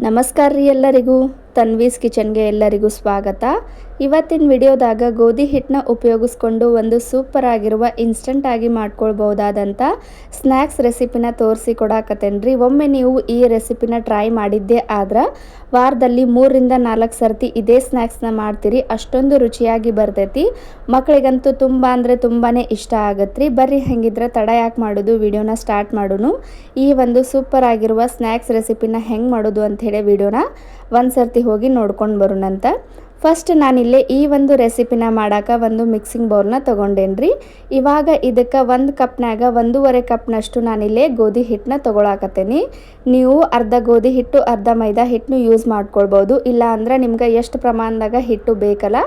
ನಮಸ್ಕಾರ ರೀ ಎಲ್ಲರಿಗೂ ತನ್ವೀಸ್ ಕಿಚನ್ಗೆ ಎಲ್ಲರಿಗೂ ಸ್ವಾಗತ. ಇವತ್ತಿನ ವಿಡಿಯೋದಾಗ ಗೋಧಿ ಹಿಟ್ಟನ್ನ ಉಪಯೋಗಿಸ್ಕೊಂಡು ಒಂದು ಸೂಪರ್ ಆಗಿರುವ ಇನ್ಸ್ಟಂಟ್ ಆಗಿ ಮಾಡ್ಕೊಳ್ಬಹುದಾದಂಥ ಸ್ನ್ಯಾಕ್ಸ್ ರೆಸಿಪಿನ ತೋರಿಸಿ ಕೊಡಾಕತ್ತೇನ್ರಿ. ಒಮ್ಮೆ ನೀವು ಈ ರೆಸಿಪಿನ ಟ್ರೈ ಮಾಡಿದ್ದೆ ಆದ್ರೆ ವಾರದಲ್ಲಿ 3ರಿಂದ 4 ಸರ್ತಿ ಇದೇ ಸ್ನ್ಯಾಕ್ಸ್ನ ಮಾಡ್ತೀರಿ. ಅಷ್ಟೊಂದು ರುಚಿಯಾಗಿ ಬರ್ತೈತಿ. ಮಕ್ಕಳಿಗಂತೂ ತುಂಬ ಅಂದರೆ ತುಂಬಾ ಇಷ್ಟ ಆಗತ್ರಿ. ಬರ್ರಿ ಹೆಂಗಿದ್ರೆ ತಡ ಯಾಕೆ ಮಾಡೋದು, ವಿಡಿಯೋನ ಸ್ಟಾರ್ಟ್ ಮಾಡೋಣ. ಈ ಒಂದು ಸೂಪರ್ ಆಗಿರುವ ಸ್ನ್ಯಾಕ್ಸ್ ರೆಸಿಪಿನ ಹೆಂಗೆ ಮಾಡೋದು ಅಂತ ಹೇಳಿ ವಿಡಿಯೋನ ಒಂದು ಸರ್ತಿ ಹೋಗಿ ನೋಡ್ಕೊಂಡು ಬರೋಣಂತ. ಫಸ್ಟ್ ನಾನಿಲ್ಲೇ ಈ ಒಂದು ರೆಸಿಪಿನ ಮಾಡೋಕೆ ಒಂದು ಮಿಕ್ಸಿಂಗ್ ಬೌಲ್ನ ತೊಗೊಂಡೇನ್ರಿ. ಇವಾಗ ಇದಕ್ಕೆ 1 ಕಪ್ನಾಗ 1.5 ಕಪ್ನಷ್ಟು ನಾನಿಲ್ಲೇ ಗೋಧಿ ಹಿಟ್ಟನ್ನ ತೊಗೊಳಕತ್ತೇನೆ. ನೀವು ಅರ್ಧ ಗೋಧಿ ಹಿಟ್ಟು ಅರ್ಧ ಮೈದಾ ಹಿಟ್ಟನ್ನು ಯೂಸ್ ಮಾಡ್ಕೊಳ್ಬೋದು. ಇಲ್ಲ ಅಂದ್ರೆ ನಿಮ್ಗೆ ಎಷ್ಟು ಪ್ರಮಾಣದಾಗ ಹಿಟ್ಟು ಬೇಕಲ್ಲ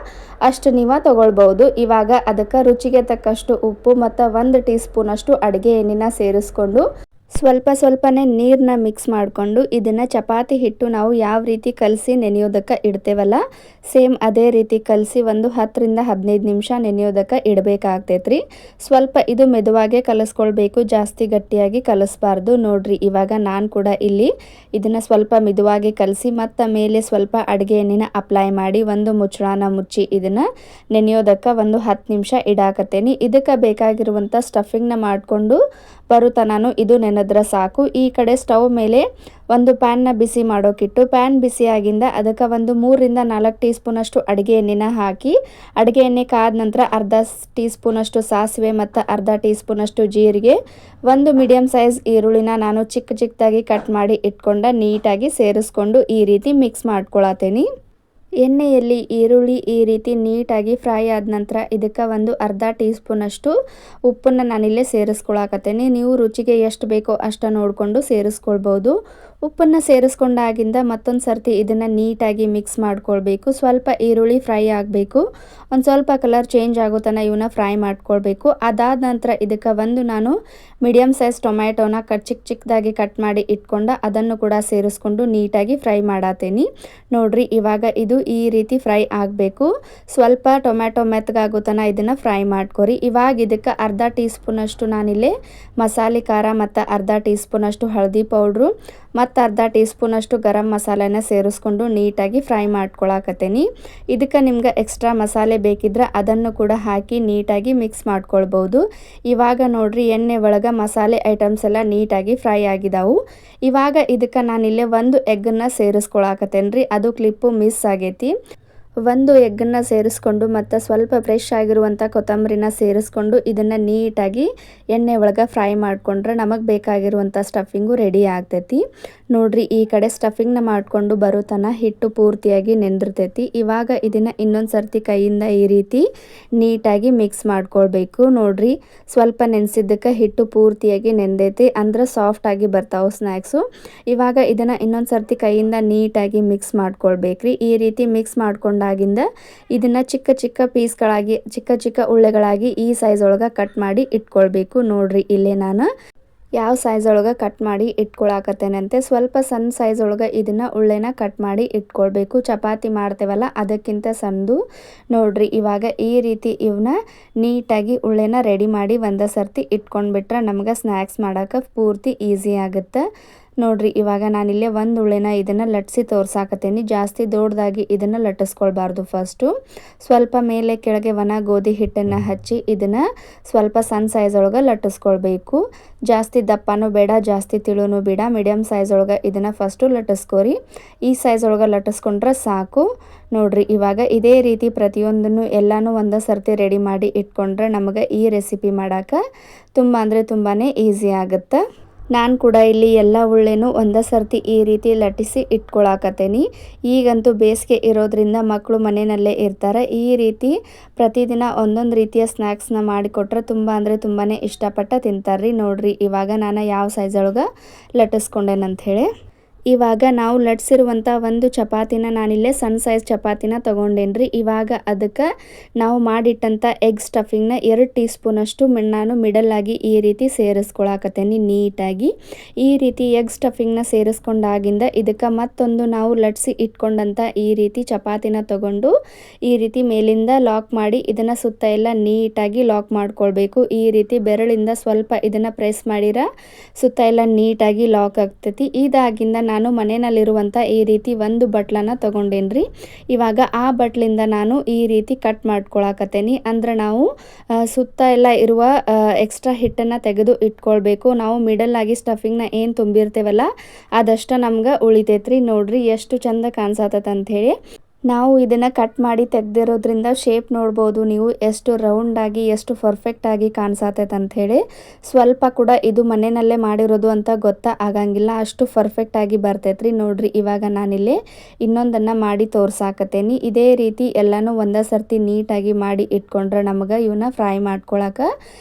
ಅಷ್ಟು ನೀವು ತೊಗೊಳ್ಬೋದು. ಇವಾಗ ಅದಕ್ಕೆ ರುಚಿಗೆ ತಕ್ಕಷ್ಟು ಉಪ್ಪು ಮತ್ತು 1 ಟೀ ಸ್ಪೂನಷ್ಟು ಅಡುಗೆ ಎಣ್ಣೆನ ಸೇರಿಸ್ಕೊಂಡು ಸ್ವಲ್ಪನೇ ನೀರನ್ನ ಮಿಕ್ಸ್ ಮಾಡಿಕೊಂಡು ಇದನ್ನು ಚಪಾತಿ ಹಿಟ್ಟು ನಾವು ಯಾವ ರೀತಿ ಕಲಸಿ ನೆನೆಯೋದಕ್ಕೆ ಇಡ್ತೇವಲ್ಲ ಸೇಮ್ ಅದೇ ರೀತಿ ಕಲಸಿ ಒಂದು 10ರಿಂದ 15 ನಿಮಿಷ ನೆನೆಯೋದಕ್ಕೆ ಇಡಬೇಕಾಗ್ತೈತ್ರಿ. ಸ್ವಲ್ಪ ಇದು ಮೆದುವಾಗೆ ಕಲಿಸ್ಕೊಳ್ಬೇಕು, ಜಾಸ್ತಿ ಗಟ್ಟಿಯಾಗಿ ಕಲಿಸ್ಬಾರ್ದು. ನೋಡ್ರಿ ಇವಾಗ ನಾನು ಕೂಡ ಇಲ್ಲಿ ಇದನ್ನು ಸ್ವಲ್ಪ ಮೆದುವಾಗಿ ಕಲಸಿ ಮತ್ತು ಮೇಲೆ ಸ್ವಲ್ಪ ಅಡುಗೆ ಎಣ್ಣೆನ ಅಪ್ಲೈ ಮಾಡಿ ಒಂದು ಮುಚ್ಚಳನ ಮುಚ್ಚಿ ಇದನ್ನು ನೆನೆಯೋದಕ್ಕೆ ಒಂದು 10 ನಿಮಿಷ ಇಡಾಕತ್ತೇನೆ. ಇದಕ್ಕೆ ಬೇಕಾಗಿರುವಂಥ ಸ್ಟಫಿಂಗ್ನ ಮಾಡಿಕೊಂಡು ಬರುತ್ತನಾನು ಇದು ನೆನೆದ್ರೆ ಸಾಕು. ಈ ಕಡೆ ಸ್ಟವ್ ಮೇಲೆ ಒಂದು ಪ್ಯಾನ್ನ ಬಿಸಿ ಮಾಡೋಕ್ಕಿಟ್ಟು ಪ್ಯಾನ್ ಬಿಸಿ ಆಗಿಂದ ಅದಕ್ಕೆ ಒಂದು 3ರಿಂದ 4 ಟೀ ಸ್ಪೂನಷ್ಟು ಅಡುಗೆ ಎಣ್ಣೆನ ಹಾಕಿ ಅಡುಗೆ ಎಣ್ಣೆ ಕಾದ ನಂತರ ಅರ್ಧ ಟೀ ಸ್ಪೂನಷ್ಟು ಸಾಸಿವೆ ಮತ್ತು ಅರ್ಧ ಟೀ ಸ್ಪೂನಷ್ಟು ಜೀರಿಗೆ, ಒಂದು ಮೀಡಿಯಮ್ ಸೈಜ್ ಈರುಳ್ಳಿನ ನಾನು ಚಿಕ್ಕದಾಗಿ ಕಟ್ ಮಾಡಿ ಇಟ್ಕೊಂಡು ನೀಟಾಗಿ ಸೇರಿಸ್ಕೊಂಡು ಈ ರೀತಿ ಮಿಕ್ಸ್ ಮಾಡ್ಕೊಳತ್ತೇನೆ. ಎಣ್ಣೆಯಲ್ಲಿ ಈರುಳ್ಳಿ ಈ ರೀತಿ ನೀಟಾಗಿ ಫ್ರೈ ಆದ ನಂತರ ಇದಕ್ಕೆ ಒಂದು ಅರ್ಧ ಟೀ ಸ್ಪೂನಷ್ಟು ಉಪ್ಪನ್ನು ನಾನಿಲ್ಲೇ ಸೇರಿಸ್ಕೊಳಕತ್ತೇನೆ. ನೀವು ರುಚಿಗೆ ಎಷ್ಟು ಬೇಕೋ ಅಷ್ಟು ನೋಡಿಕೊಂಡು ಸೇರಿಸ್ಕೊಳ್ಬೋದು. ಉಪ್ಪನ್ನು ಸೇರಿಸ್ಕೊಂಡಾಗಿಂದ ಮತ್ತೊಂದು ಸರ್ತಿ ಇದನ್ನು ನೀಟಾಗಿ ಮಿಕ್ಸ್ ಮಾಡ್ಕೊಳ್ಬೇಕು. ಸ್ವಲ್ಪ ಈರುಳ್ಳಿ ಫ್ರೈ ಆಗಬೇಕು, ಒಂದು ಸ್ವಲ್ಪ ಕಲರ್ ಚೇಂಜ್ ಆಗೋ ತನಕ ಇವನ್ನ ಫ್ರೈ ಮಾಡ್ಕೊಳ್ಬೇಕು. ಅದಾದ ನಂತರ ಇದಕ್ಕೆ ಒಂದು ನಾನು ಮೀಡಿಯಮ್ ಸೈಜ್ ಟೊಮ್ಯಾಟೋನ ಚಿಕ್ಕದಾಗಿ ಕಟ್ ಮಾಡಿ ಇಟ್ಕೊಂಡು ಅದನ್ನು ಕೂಡ ಸೇರಿಸ್ಕೊಂಡು ನೀಟಾಗಿ ಫ್ರೈ ಮಾಡತ್ತೇನೆ. ನೋಡ್ರಿ ಇವಾಗ ಇದು ಈ ರೀತಿ ಫ್ರೈ ಆಗಬೇಕು. ಸ್ವಲ್ಪ ಟೊಮ್ಯಾಟೊ ಮೆತ್ತಗಾಗೋ ತನಕ ಇದನ್ನು ಫ್ರೈ ಮಾಡ್ಕೊರಿ. ಇವಾಗ ಇದಕ್ಕೆ ಅರ್ಧ ಟೀ ಸ್ಪೂನಷ್ಟು ನಾನಿಲ್ಲೇ ಮಸಾಲೆ ಖಾರ ಮತ್ತು ಅರ್ಧ ಟೀ ಸ್ಪೂನಷ್ಟು ಹಳದಿ ಪೌಡ್ರು ಮತ್ತು ಅರ್ಧ ಟೀ ಸ್ಪೂನಷ್ಟು ಗರಂ ಮಸಾಲೆನ ಸೇರಿಸ್ಕೊಂಡು ನೀಟಾಗಿ ಫ್ರೈ ಮಾಡ್ಕೊಳಕತ್ತೇನೆ. ಇದಕ್ಕೆ ನಿಮ್ಗೆ ಎಕ್ಸ್ಟ್ರಾ ಮಸಾಲೆ ಬೇಕಿದ್ರೆ ಅದನ್ನು ಕೂಡ ಹಾಕಿ ನೀಟಾಗಿ ಮಿಕ್ಸ್ ಮಾಡ್ಕೊಳ್ಬೋದು. ಇವಾಗ ನೋಡ್ರಿ ಎಣ್ಣೆ ಒಳಗೆ ಮಸಾಲೆ ಐಟಮ್ಸ್ ಎಲ್ಲ ನೀಟಾಗಿ ಫ್ರೈ ಆಗಿದಾವು. ಇವಾಗ ಇದಕ್ಕೆ ನಾನಿಲ್ಲೇ ಒಂದು ಎಗ್ಗನ್ನು ಸೇರಿಸ್ಕೊಳಕತ್ತೇನೆ ರೀ. ಅದು ಕ್ಲಿಪ್ಪು ಮಿಸ್ ಆಗೈತಿ. ಒಂದು ಎಗ್ಗನ್ನು ಸೇರಿಸ್ಕೊಂಡು ಮತ್ತು ಸ್ವಲ್ಪ ಫ್ರೆಶ್ ಆಗಿರುವಂಥ ಕೊತ್ತಂಬರಿನ ಸೇರಿಸ್ಕೊಂಡು ಇದನ್ನು ನೀಟಾಗಿ ಎಣ್ಣೆ ಒಳಗೆ ಫ್ರೈ ಮಾಡಿಕೊಂಡ್ರೆ ನಮಗೆ ಬೇಕಾಗಿರುವಂಥ ಸ್ಟಫಿಂಗು ರೆಡಿ ಆಗ್ತೈತಿ. ನೋಡ್ರಿ ಈ ಕಡೆ ಸ್ಟಫಿಂಗ್ನ ಮಾಡಿಕೊಂಡು ಬರೋ ತನಕ ಹಿಟ್ಟು ಪೂರ್ತಿಯಾಗಿ ನೆಂದಿರ್ತೈತಿ. ಇವಾಗ ಇದನ್ನು ಇನ್ನೊಂದು ಸರ್ತಿ ಕೈಯಿಂದ ಈ ರೀತಿ ನೀಟಾಗಿ ಮಿಕ್ಸ್ ಮಾಡ್ಕೊಳ್ಬೇಕು. ನೋಡ್ರಿ ಸ್ವಲ್ಪ ನೆನೆಸಿದ್ದಕ್ಕೆ ಹಿಟ್ಟು ಪೂರ್ತಿಯಾಗಿ ನೆಂದೈತಿ, ಅಂದ್ರೆ ಸಾಫ್ಟಾಗಿ ಬರ್ತಾವೆ ಸ್ನ್ಯಾಕ್ಸು. ಇವಾಗ ಇದನ್ನು ಇನ್ನೊಂದು ಸರ್ತಿ ಕೈಯಿಂದ ನೀಟಾಗಿ ಮಿಕ್ಸ್ ಮಾಡ್ಕೊಳ್ಬೇಕ್ರಿ. ಈ ರೀತಿ ಮಿಕ್ಸ್ ಮಾಡ್ಕೊಂಡು ಇದನ್ನ ಚಿಕ್ಕ ಪೀಸ್ಗಳಾಗಿ ಚಿಕ್ಕ ಉಳ್ಳೆಗಳಾಗಿ ಈ ಸೈಜ್ ಒಳಗೆ ಕಟ್ ಮಾಡಿ ಇಟ್ಕೊಳ್ಬೇಕು. ನೋಡ್ರಿ ಇಲ್ಲೇ ನಾನು ಯಾವ ಸೈಜ್ ಒಳಗೆ ಕಟ್ ಮಾಡಿ ಇಟ್ಕೊಳಕತ್ತೇನಂತೆ ಸ್ವಲ್ಪ ಸಣ್ಣ ಸೈಜ್ ಒಳಗೆ ಇದನ್ನು ಉಳ್ಳೆನ ಕಟ್ ಮಾಡಿ ಇಟ್ಕೊಳ್ಬೇಕು. ಚಪಾತಿ ಮಾಡ್ತೇವಲ್ಲ ಅದಕ್ಕಿಂತ ಸಣ್ಣದು. ನೋಡ್ರಿ ಇವಾಗ ಈ ರೀತಿ ಇವನ್ನ ನೀಟಾಗಿ ಉಳ್ಳೆನ ರೆಡಿ ಮಾಡಿ ಒಂದೇ ಸರ್ತಿ ಇಟ್ಕೊಂಡ್ಬಿಟ್ರೆ ನಮ್ಗೆ ಸ್ನ್ಯಾಕ್ಸ್ ಮಾಡೋಕೆ ಪೂರ್ತಿ ಈಸಿ ಆಗುತ್ತೆ. ನೋಡ್ರಿ ಇವಾಗ ನಾನಿಲ್ಲೇ ಒಂದು ಉಳ್ಳೆನ ಇದನ್ನು ಲಟ್ಟಿಸಿ ತೋರ್ಸಾಕತ್ತೇನೆ. ಜಾಸ್ತಿ ದೊಡ್ಡದಾಗಿ ಇದನ್ನು ಲಟ್ಟಿಸ್ಕೊಳ್ಬಾರ್ದು. ಫಸ್ಟು ಸ್ವಲ್ಪ ಮೇಲೆ ಕೆಳಗೆ ಗೋಧಿ ಹಿಟ್ಟನ್ನು ಹಚ್ಚಿ ಇದನ್ನು ಸ್ವಲ್ಪ ಸಣ್ಣ ಸೈಜ್ ಒಳಗೆ ಲಟ್ಟಿಸ್ಕೊಳ್ಬೇಕು. ಜಾಸ್ತಿ ದಪ್ಪನೂ ಬೇಡ, ಜಾಸ್ತಿ ತಿಳುನೂ ಬೇಡ, ಮೀಡಿಯಮ್ ಸೈಜ್ ಒಳಗೆ ಇದನ್ನು ಫಸ್ಟು ಲಟ್ಟಿಸ್ಕೊರಿ. ಈ ಸೈಜ್ ಒಳಗೆ ಲಟ್ಟಿಸ್ಕೊಂಡ್ರೆ ಸಾಕು. ನೋಡ್ರಿ ಇವಾಗ ಇದೇ ರೀತಿ ಪ್ರತಿಯೊಂದನ್ನು ಎಲ್ಲನೂ ಒಂದೇ ಸರ್ತಿ ರೆಡಿ ಮಾಡಿ ಇಟ್ಕೊಂಡ್ರೆ ನಮಗೆ ಈ ರೆಸಿಪಿ ಮಾಡೋಕೆ ತುಂಬ ಅಂದರೆ ತುಂಬಾ ಈಸಿ ಆಗುತ್ತೆ. ನಾನು ಕೂಡ ಇಲ್ಲಿ ಎಲ್ಲ ಉಳ್ಳೆನೂ ಒಂದೇ ಸರ್ತಿ ಈ ರೀತಿ ಲಟ್ಟಿಸಿ ಇಟ್ಕೊಳಕತ್ತೇನೆ. ಈಗಂತೂ ಬೇಸಿಗೆ ಇರೋದ್ರಿಂದ ಮಕ್ಕಳು ಮನೆಯಲ್ಲೇ ಇರ್ತಾರೆ. ಈ ರೀತಿ ಪ್ರತಿದಿನ ಒಂದೊಂದು ರೀತಿಯ ಸ್ನ್ಯಾಕ್ಸ್ನ ಮಾಡಿಕೊಟ್ರೆ ತುಂಬ ಅಂದರೆ ತುಂಬಾ ಇಷ್ಟಪಟ್ಟು ತಿಂತಾರ್ರಿ. ನೋಡ್ರಿ ಇವಾಗ ನಾನು ಯಾವ ಸೈಜ್ ಒಳಗೆ ಲಟ್ಟಿಸ್ಕೊಂಡೇನಂತ ಹೇಳಿ. ಇವಾಗ ನಾವು ಲಟ್ಸಿರುವಂಥ ಒಂದು ಚಪಾತಿನ ನಾನಿಲ್ಲೇ ಸಣ್ಣ ಸೈಜ್ ಚಪಾತಿನ ತೊಗೊಂಡೇನ್ರಿ. ಇವಾಗ ಅದಕ್ಕೆ ನಾವು ಮಾಡಿಟ್ಟಂಥ ಎಗ್ ಸ್ಟಫಿಂಗ್ನ 2 ಟೀ ಸ್ಪೂನಷ್ಟು ನಾನು ಮಿಡಲ್ಲಾಗಿ ಈ ರೀತಿ ಸೇರಿಸ್ಕೊಳಕತ್ತೇನೆ ನೀಟಾಗಿ. ಈ ರೀತಿ ಎಗ್ ಸ್ಟಫಿಂಗ್ನ ಸೇರಿಸ್ಕೊಂಡಾಗಿಂದ ಇದಕ್ಕೆ ಮತ್ತೊಂದು ನಾವು ಲಟ್ಸಿ ಇಟ್ಕೊಂಡಂಥ ಈ ರೀತಿ ಚಪಾತಿನ ತೊಗೊಂಡು ಈ ರೀತಿ ಮೇಲಿಂದ ಲಾಕ್ ಮಾಡಿ ಇದನ್ನು ಸುತ್ತ ಎಲ್ಲ ನೀಟಾಗಿ ಲಾಕ್ ಮಾಡ್ಕೊಳ್ಬೇಕು. ಈ ರೀತಿ ಬೆರಳಿಂದ ಸ್ವಲ್ಪ ಇದನ್ನು ಪ್ರೆಸ್ ಮಾಡಿರ ಸುತ್ತ ಎಲ್ಲ ನೀಟಾಗಿ ಲಾಕ್ ಆಗ್ತೈತಿ. ಇದಾಗಿಂದ ನಾನು ಮನೆಯಲ್ಲಿರುವಂಥ ಈ ರೀತಿ ಒಂದು ಬಟ್ಲನ್ನ ತೊಗೊಂಡೇನ್ರಿ. ಇವಾಗ ಆ ಬಟ್ಲಿಂದ ನಾನು ಈ ರೀತಿ ಕಟ್ ಮಾಡ್ಕೊಳಕತ್ತೇನಿ. ಅಂದ್ರೆ ನಾವು ಸುತ್ತ ಎಲ್ಲ ಇರುವ ಎಕ್ಸ್ಟ್ರಾ ಹಿಟ್ಟನ್ನು ತೆಗೆದು ಇಟ್ಕೊಳ್ಬೇಕು. ನಾವು ಮಿಡಲ್ ಆಗಿ ಸ್ಟಫಿಂಗ್ನ ಏನು ತುಂಬಿರ್ತೇವಲ್ಲ ಅದಷ್ಟ ನಮ್ಗೆ ಉಳಿತೈತ್ರಿ. ನೋಡ್ರಿ ಎಷ್ಟು ಚಂದ ಕಾಣಿಸತೈತೆ ಅಂಥೇಳಿ. ನಾವು ಇದನ್ನು ಕಟ್ ಮಾಡಿ ತೆಗೆದಿರೋದ್ರಿಂದ ಶೇಪ್ ನೋಡ್ಬೋದು ನೀವು ಎಷ್ಟು ರೌಂಡಾಗಿ ಎಷ್ಟು ಪರ್ಫೆಕ್ಟಾಗಿ ಕಾಣಿಸತೈತೆ ಅಂಥೇಳಿ. ಸ್ವಲ್ಪ ಕೂಡ ಇದು ಮನೆಯಲ್ಲೇ ಮಾಡಿರೋದು ಅಂತ ಆಗಂಗಿಲ್ಲ, ಅಷ್ಟು ಪರ್ಫೆಕ್ಟಾಗಿ ಬರ್ತೈತ್ರಿ. ನೋಡ್ರಿ ಇವಾಗ ನಾನಿಲ್ಲಿ ಇನ್ನೊಂದನ್ನು ಮಾಡಿ ತೋರ್ಸಾಕತ್ತೇನಿ. ಇದೇ ರೀತಿ ಎಲ್ಲನೂ ಒಂದೇ ಸರ್ತಿ ನೀಟಾಗಿ ಮಾಡಿ ಇಟ್ಕೊಂಡ್ರೆ ನಮಗೆ ಇವನ್ನ ಫ್ರೈ ಮಾಡ್ಕೊಳಕ್ಕೆ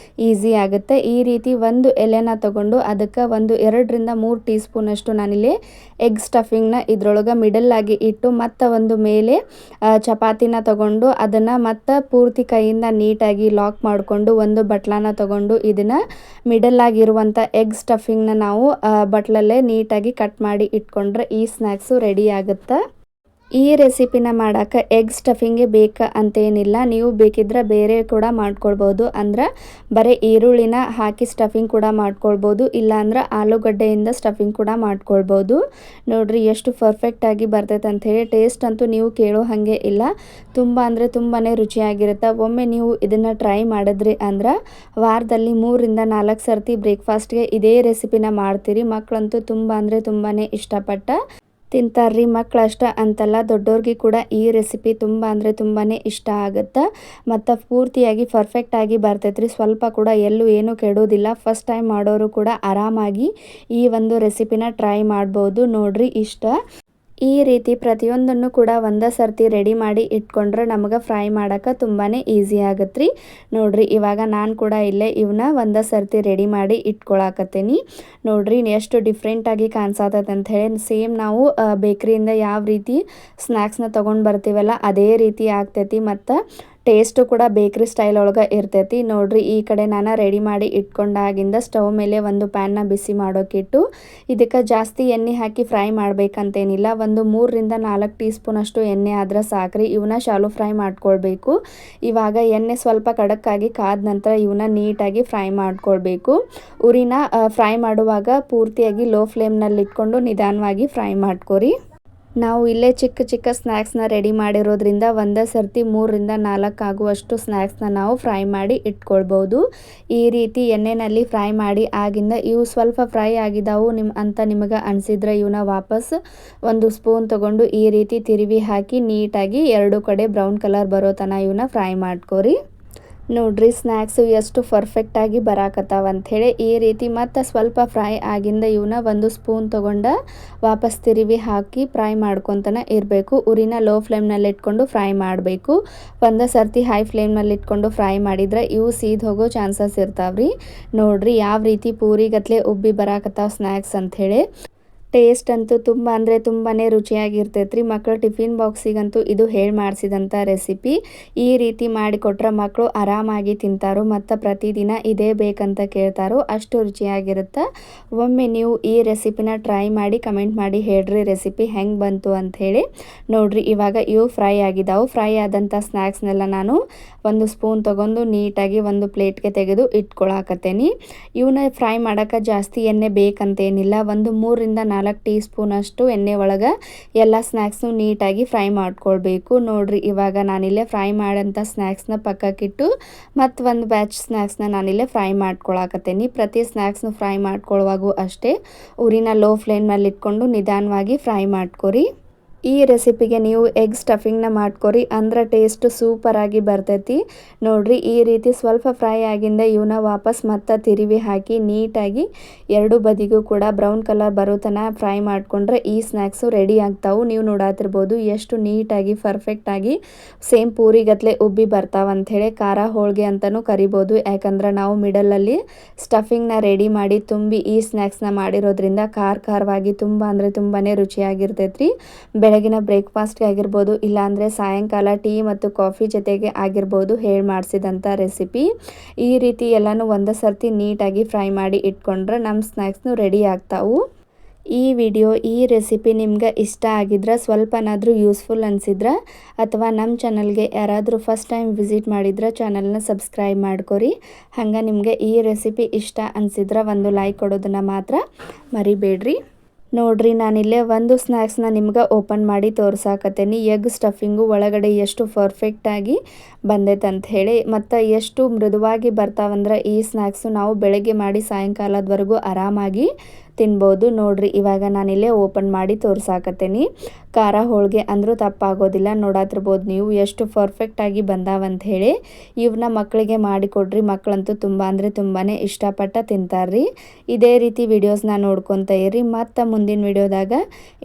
ಈಸಿ ಆಗುತ್ತೆ. ಈ ರೀತಿ ಒಂದು ಎಲೆನ ತಗೊಂಡು ಅದಕ್ಕೆ ಒಂದು 2ರಿಂದ 3 ಟೀ ಸ್ಪೂನಷ್ಟು ನಾನಿಲ್ಲಿ ಎಗ್ ಸ್ಟಫಿಂಗ್ನ ಇದ್ರೊಳಗೆ ಮಿಡಲ್ ಆಗಿ ಇಟ್ಟು ಮತ್ತು ಒಂದು ಮೇಲೆ ಚಪಾತಿನ ತಗೊಂಡು ಅದನ್ನು ಮತ್ತು ಪೂರ್ತಿ ಕೈಯಿಂದ ನೀಟಾಗಿ ಲಾಕ್ ಮಾಡಿಕೊಂಡು ಒಂದು ಬಟ್ಲನ್ನ ತಗೊಂಡು ಇದನ್ನು ಮಿಡಲ್ ಆಗಿರುವಂಥ ಎಗ್ ಸ್ಟಫಿಂಗ್ನ ನಾವು ಬಟ್ಲಲ್ಲೇ ನೀಟಾಗಿ ಕಟ್ ಮಾಡಿ ಇಟ್ಕೊಂಡ್ರೆ ಈ ಸ್ನ್ಯಾಕ್ಸು ರೆಡಿ ಆಗುತ್ತೆ. ಈ ರೆಸಿಪಿನ ಮಾಡೋಕ್ಕೆ ಎಗ್ ಸ್ಟಫಿಂಗೇ ಬೇಕು ಅಂತೇನಿಲ್ಲ, ನೀವು ಬೇಕಿದ್ರೆ ಬೇರೆ ಕೂಡ ಮಾಡ್ಕೊಳ್ಬೋದು. ಅಂದ್ರೆ ಬರೀ ಈರುಳ್ಳಿನ ಹಾಕಿ ಸ್ಟಫಿಂಗ್ ಕೂಡ ಮಾಡ್ಕೊಳ್ಬೋದು, ಇಲ್ಲಾಂದ್ರೆ ಆಲೂಗಡ್ಡೆಯಿಂದ ಸ್ಟಫಿಂಗ್ ಕೂಡ ಮಾಡ್ಕೊಳ್ಬೋದು. ನೋಡ್ರಿ ಎಷ್ಟು ಪರ್ಫೆಕ್ಟಾಗಿ ಬರ್ತೈತೆ ಅಂಥೇಳಿ. ಟೇಸ್ಟ್ ಅಂತೂ ನೀವು ಕೇಳೋ ಹಾಗೆ ಇಲ್ಲ, ತುಂಬ ಅಂದರೆ ತುಂಬಾ ರುಚಿಯಾಗಿರುತ್ತೆ. ಒಮ್ಮೆ ನೀವು ಇದನ್ನು ಟ್ರೈ ಮಾಡಿದ್ರಿ ಅಂದ್ರೆ ವಾರದಲ್ಲಿ 3ರಿಂದ 4 ಸರ್ತಿ ಬ್ರೇಕ್ಫಾಸ್ಟ್ಗೆ ಇದೇ ರೆಸಿಪಿನ ಮಾಡ್ತೀರಿ. ಮಕ್ಕಳಂತೂ ತುಂಬ ಅಂದರೆ ತುಂಬಾ ಇಷ್ಟಪಟ್ಟ ತಿಂತಾರ್ರಿ. ಮಕ್ಕಳಷ್ಟ ಅಂತಲ್ಲ, ದೊಡ್ಡವ್ರಿಗೆ ಕೂಡ ಈ ರೆಸಿಪಿ ತುಂಬ ಅಂದರೆ ತುಂಬಾ ಇಷ್ಟ ಆಗುತ್ತೆ ಮತ್ತು ಪೂರ್ತಿಯಾಗಿ ಪರ್ಫೆಕ್ಟಾಗಿ ಬರ್ತೈತ್ರಿ. ಸ್ವಲ್ಪ ಕೂಡ ಎಲ್ಲೂ ಏನೂ ಕೆಡೋದಿಲ್ಲ. ಫಸ್ಟ್ ಟೈಮ್ ಮಾಡೋರು ಕೂಡ ಆರಾಮಾಗಿ ಈ ಒಂದು ರೆಸಿಪಿನ ಟ್ರೈ ಮಾಡ್ಬೋದು. ನೋಡ್ರಿ ಇಷ್ಟ ಈ ರೀತಿ ಪ್ರತಿಯೊಂದನ್ನು ಕೂಡ ಒಂದೇ ಸರ್ತಿ ರೆಡಿ ಮಾಡಿ ಇಟ್ಕೊಂಡ್ರೆ ನಮಗೆ ಫ್ರೈ ಮಾಡೋಕ್ಕೆ ತುಂಬಾ ಈಸಿ ಆಗುತ್ತೆ ರೀ. ನೋಡ್ರಿ ಇವಾಗ ನಾನು ಕೂಡ ಇಲ್ಲೇ ಇವನ್ನ ಒಂದೇ ಸರ್ತಿ ರೆಡಿ ಮಾಡಿ ಇಟ್ಕೊಳಕತ್ತೀನಿ. ನೋಡ್ರಿ ಎಷ್ಟು ಡಿಫ್ರೆಂಟಾಗಿ ಕಾಣಿಸತೈತೆ ಅಂಥೇಳಿ. ಸೇಮ್ ನಾವು ಬೇಕ್ರಿಯಿಂದ ಯಾವ ರೀತಿ ಸ್ನ್ಯಾಕ್ಸ್ನ ತೊಗೊಂಡು ಬರ್ತೀವಲ್ಲ ಅದೇ ರೀತಿ ಆಗ್ತೈತಿ ಮತ್ತು ಟೇಸ್ಟು ಕೂಡ ಬೇಕ್ರಿ ಸ್ಟೈಲ್ ಒಳಗೆ ಇರ್ತೈತಿ. ನೋಡ್ರಿ ಈ ಕಡೆ ನಾನು ರೆಡಿ ಮಾಡಿ ಇಟ್ಕೊಂಡಾಗಿಂದ ಸ್ಟವ್ ಮೇಲೆ ಒಂದು ಪ್ಯಾನ್ನ ಬಿಸಿ ಮಾಡೋಕ್ಕಿಟ್ಟು ಇದಕ್ಕೆ ಜಾಸ್ತಿ ಎಣ್ಣೆ ಹಾಕಿ ಫ್ರೈ ಮಾಡಬೇಕಂತೇನಿಲ್ಲ. ಒಂದು 3ರಿಂದ 4 ಟೀ ಸ್ಪೂನಷ್ಟು ಎಣ್ಣೆ ಆದ್ರೆ ಸಾಕ್ರಿ. ಇವನ್ನ ಶಾಲೋ ಫ್ರೈ ಮಾಡ್ಕೊಳ್ಬೇಕು. ಇವಾಗ ಎಣ್ಣೆ ಸ್ವಲ್ಪ ಕಡಕ್ಕಾಗಿ ಕಾದ ನಂತರ ಇವನ್ನ ನೀಟಾಗಿ ಫ್ರೈ ಮಾಡ್ಕೊಳ್ಬೇಕು. ಉರಿನ ಫ್ರೈ ಮಾಡುವಾಗ ಪೂರ್ತಿಯಾಗಿ ಲೋ ಫ್ಲೇಮ್ನಲ್ಲಿ ಇಟ್ಕೊಂಡು ನಿಧಾನವಾಗಿ ಫ್ರೈ ಮಾಡ್ಕೊರಿ. ನಾವು ಇಲ್ಲೇ ಚಿಕ್ಕ ಚಿಕ್ಕ ಸ್ನ್ಯಾಕ್ಸ್ನ ರೆಡಿ ಮಾಡಿರೋದ್ರಿಂದ ಒಂದೇ ಸರ್ತಿ 3ರಿಂದ 4 ಆಗುವಷ್ಟು ಸ್ನ್ಯಾಕ್ಸ್ನ ನಾವು ಫ್ರೈ ಮಾಡಿ ಇಟ್ಕೊಳ್ಬೋದು. ಈ ರೀತಿ ಎಣ್ಣೆಯಲ್ಲಿ ಫ್ರೈ ಮಾಡಿ ಆಗಿಂದ ಇವು ಸ್ವಲ್ಪ ಫ್ರೈ ಆಗಿದ್ದಾವು ನಿಮಗೆ ಅನಿಸಿದ್ರೆ ಇವನ್ನ ವಾಪಸ್ ಒಂದು ಸ್ಪೂನ್ ತೊಗೊಂಡು ಈ ರೀತಿ ತಿರುವಿ ಹಾಕಿ ನೀಟಾಗಿ 2 ಕಡೆ ಬ್ರೌನ್ ಕಲರ್ ಬರೋ ತನಕ ಇವನ್ನ ಫ್ರೈ ಮಾಡ್ಕೊರಿ. ನೋಡ್ರಿ ಸ್ನ್ಯಾಕ್ಸು ಎಷ್ಟು ಪರ್ಫೆಕ್ಟಾಗಿ ಬರಾಕತ್ತಾವ ಅಂಥೇಳಿ. ಈ ರೀತಿ ಮತ್ತು ಸ್ವಲ್ಪ ಫ್ರೈ ಆಗಿಂದ ಇವನ್ನ ಒಂದು ಸ್ಪೂನ್ ತೊಗೊಂಡು ವಾಪಸ್ ತಿರುವಿ ಹಾಕಿ ಫ್ರೈ ಮಾಡ್ಕೊತಾನೆ ಇರಬೇಕು. ಉರಿನ ಲೋ ಫ್ಲೇಮ್ನಲ್ಲಿ ಇಟ್ಕೊಂಡು ಫ್ರೈ ಮಾಡಬೇಕು. ಒಂದೇ ಸರ್ತಿ ಹೈ ಫ್ಲೇಮ್ನಲ್ಲಿ ಇಟ್ಕೊಂಡು ಫ್ರೈ ಮಾಡಿದ್ರೆ ಇವು ಸೀದ್ ಹೋಗೋ ಚಾನ್ಸಸ್ ಇರ್ತಾವ್ರಿ. ನೋಡ್ರಿ ಯಾವ ರೀತಿ ಪೂರಿಗತ್ಲೆ ಉಬ್ಬಿ ಬರಾಕತ್ತಾವ ಸ್ನ್ಯಾಕ್ಸ್ ಅಂಥೇಳಿ. ಟೇಸ್ಟ್ ಅಂತೂ ತುಂಬ ಅಂದರೆ ತುಂಬಾ ರುಚಿಯಾಗಿರ್ತೈತ್ರಿ. ಮಕ್ಕಳ ಟಿಫಿನ್ ಬಾಕ್ಸಿಗಂತೂ ಇದು ಹೇಳಿ ಮಾಡಿಸಿದಂಥ ರೆಸಿಪಿ. ಈ ರೀತಿ ಮಾಡಿಕೊಟ್ರೆ ಮಕ್ಕಳು ಆರಾಮಾಗಿ ತಿಂತಾರೋ ಮತ್ತು ಪ್ರತಿದಿನ ಇದೇ ಬೇಕಂತ ಕೇಳ್ತಾರೋ, ಅಷ್ಟು ರುಚಿಯಾಗಿರುತ್ತೆ. ಒಮ್ಮೆ ನೀವು ಈ ರೆಸಿಪಿನ ಟ್ರೈ ಮಾಡಿ ಕಮೆಂಟ್ ಮಾಡಿ ಹೇಳ್ರಿ ರೆಸಿಪಿ ಹೆಂಗೆ ಬಂತು ಅಂಥೇಳಿ. ನೋಡ್ರಿ ಇವಾಗ ಇವು ಫ್ರೈ ಆಗಿದ್ದಾವೆ. ಫ್ರೈ ಆದಂಥ ಸ್ನ್ಯಾಕ್ಸ್ನೆಲ್ಲ ನಾನು ಒಂದು ಸ್ಪೂನ್ ತೊಗೊಂಡು ನೀಟಾಗಿ ಒಂದು ಪ್ಲೇಟ್ಗೆ ತೆಗೆದು ಇಟ್ಕೊಳಕತ್ತೇನಿ. ಇವನ್ನ ಫ್ರೈ ಮಾಡೋಕ್ಕೆ ಜಾಸ್ತಿ ಎಣ್ಣೆ ಬೇಕಂತೇನಿಲ್ಲ. ಒಂದು 3ರಿಂದ 4 ಟೀ ಸ್ಪೂನಷ್ಟು ಎಣ್ಣೆ ಒಳಗೆ ಎಲ್ಲ ಸ್ನ್ಯಾಕ್ಸ್ನು ನೀಟಾಗಿ ಫ್ರೈ ಮಾಡ್ಕೊಳ್ಬೇಕು. ನೋಡ್ರಿ ಇವಾಗ ನಾನಿಲ್ಲೇ ಫ್ರೈ ಮಾಡೋಂಥ ಸ್ನ್ಯಾಕ್ಸ್ನ ಪಕ್ಕಕ್ಕಿಟ್ಟು ಮತ್ತು ಒಂದು ಬ್ಯಾಚ್ ಸ್ನ್ಯಾಕ್ಸ್ನ ನಾನಿಲ್ಲೇ ಫ್ರೈ ಮಾಡ್ಕೊಳಕತ್ತೇನಿ. ಪ್ರತಿ ಸ್ನ್ಯಾಕ್ಸ್ನು ಫ್ರೈ ಮಾಡ್ಕೊಳ್ಳುವಾಗೂ ಅಷ್ಟೇ ಉರಿನ ಲೋ ಫ್ಲೇಮ್ನಲ್ಲಿ ಇಟ್ಕೊಂಡು ನಿಧಾನವಾಗಿ ಫ್ರೈ ಮಾಡ್ಕೊರಿ. ಈ ರೆಸಿಪಿಗೆ ನೀವು ಎಗ್ ಸ್ಟಫಿಂಗ್ನ ಮಾಡ್ಕೊರಿ, ಅಂದ್ರೆ ಟೇಸ್ಟ್ ಸೂಪರಾಗಿ ಬರ್ತೈತಿ. ನೋಡ್ರಿ ಈ ರೀತಿ ಸ್ವಲ್ಪ ಫ್ರೈ ಆಗಿಂದ ಇವನ್ನ ವಾಪಸ್ ಮತ್ತೆ ತಿರುವಿ ಹಾಕಿ ನೀಟಾಗಿ 2 ಬದಿಗೂ ಕೂಡ ಬ್ರೌನ್ ಕಲರ್ ಬರೋ ತನಕ ಫ್ರೈ ಮಾಡಿಕೊಂಡ್ರೆ ಈ ಸ್ನ್ಯಾಕ್ಸು ರೆಡಿ ಆಗ್ತಾವೆ. ನೀವು ನೋಡಾತಿರ್ಬೋದು ಎಷ್ಟು ನೀಟಾಗಿ ಪರ್ಫೆಕ್ಟಾಗಿ ಸೇಮ್ ಪೂರಿಗತ್ಲೆ ಉಬ್ಬಿ ಬರ್ತಾವೆ ಅಂಥೇಳಿ. ಖಾರ ಹೋಳಿಗೆ ಅಂತಲೂ ಕರಿಬೋದು, ಯಾಕಂದ್ರೆ ನಾವು ಮಿಡಲಲ್ಲಿ ಸ್ಟಫಿಂಗ್ನ ರೆಡಿ ಮಾಡಿ ತುಂಬಿ ಈ ಸ್ನ್ಯಾಕ್ಸ್ನ ಮಾಡಿರೋದ್ರಿಂದ ಖಾರವಾಗಿ ತುಂಬ ಅಂದರೆ ತುಂಬಾ ರುಚಿಯಾಗಿರ್ತೈತ್ರಿ. ಬೆಳಗಿನ ಬ್ರೇಕ್ಫಾಸ್ಟ್ಗೆ ಆಗಿರ್ಬೋದು, ಇಲ್ಲಾಂದರೆ ಸಾಯಂಕಾಲ ಟೀ ಮತ್ತು ಕಾಫಿ ಜೊತೆಗೆ ಆಗಿರ್ಬೋದು ಹೇಳಿ ಮಾಡಿಸಿದಂಥ ರೆಸಿಪಿ. ಈ ರೀತಿ ಎಲ್ಲನೂ ಒಂದೇ ಸರ್ತಿ ನೀಟಾಗಿ ಫ್ರೈ ಮಾಡಿ ಇಟ್ಕೊಂಡ್ರೆ ನಮ್ಮ ಸ್ನ್ಯಾಕ್ಸ್ನು ರೆಡಿ ಆಗ್ತಾವು. ಈ ವಿಡಿಯೋ ಈ ರೆಸಿಪಿ ನಿಮ್ಗೆ ಇಷ್ಟ ಆಗಿದ್ರೆ, ಸ್ವಲ್ಪನಾದರೂ ಯೂಸ್ಫುಲ್ ಅನಿಸಿದ್ರೆ, ಅಥವಾ ನಮ್ಮ ಚಾನಲ್ಗೆ ಯಾರಾದರೂ ಫಸ್ಟ್ ಟೈಮ್ ವಿಸಿಟ್ ಮಾಡಿದ್ರೆ ಚಾನಲ್ನ ಸಬ್ಸ್ಕ್ರೈಬ್ ಮಾಡ್ಕೊರಿ. ಹಂಗೆ ನಿಮಗೆ ಈ ರೆಸಿಪಿ ಇಷ್ಟ ಅನಿಸಿದ್ರೆ ಒಂದು ಲೈಕ್ ಕೊಡೋದನ್ನು ಮಾತ್ರ ಮರಿಬೇಡ್ರಿ. ನೋಡ್ರಿ ನಾನಿಲ್ಲೇ ಒಂದು ಸ್ನ್ಯಾಕ್ಸ್ನ ನಿಮ್ಗೆ ಓಪನ್ ಮಾಡಿ ತೋರ್ಸಾಕತ್ತೇನಿ. ಎಗ್ ಸ್ಟಫಿಂಗು ಒಳಗಡೆ ಎಷ್ಟು ಪರ್ಫೆಕ್ಟಾಗಿ ಬಂದೈತೆ ಅಂತ ಹೇಳಿ, ಮತ್ತು ಎಷ್ಟು ಮೃದುವಾಗಿ ಬರ್ತಾವಂದ್ರೆ ಈ ಸ್ನ್ಯಾಕ್ಸು ನಾವು ಬೆಳಗ್ಗೆ ಮಾಡಿ ಸಾಯಂಕಾಲದವರೆಗೂ ಆರಾಮಾಗಿ ತಿನ್ಬೋದು. ನೋಡ್ರಿ ಇವಾಗ ನಾನಿಲ್ಲೇ ಓಪನ್ ಮಾಡಿ ತೋರ್ಸಾಕತ್ತೇನಿ. ಖಾರ ಹೋಳಿಗೆ ಅಂದರೂ ತಪ್ಪಾಗೋದಿಲ್ಲ. ನೋಡಾತಿರ್ಬೋದು ನೀವು ಎಷ್ಟು ಪರ್ಫೆಕ್ಟಾಗಿ ಬಂದಾವಂತ ಹೇಳಿ. ಇವನ್ನ ಮಕ್ಕಳಿಗೆ ಮಾಡಿಕೊಡ್ರಿ, ಮಕ್ಕಳಂತೂ ತುಂಬ ಅಂದರೆ ತುಂಬಾ ಇಷ್ಟಪಟ್ಟು ತಿಂತಾರ್ರಿ. ಇದೇ ರೀತಿ ವಿಡಿಯೋಸ್ನ ನೋಡ್ಕೊತ ಇರ್ರಿ. ಮತ್ತು ಮುಂದಿನ ವಿಡಿಯೋದಾಗ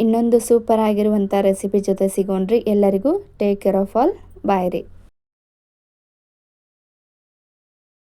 ಇನ್ನೊಂದು ಸೂಪರ್ ಆಗಿರುವಂಥ ರೆಸಿಪಿ ಜೊತೆ ಸಿಗೋಣ್ರಿ. ಎಲ್ಲರಿಗೂ ಟೇಕ್ ಕೇರ್ ಆಫ್ ಆಲ್. ಬಾಯ್ ರೀ.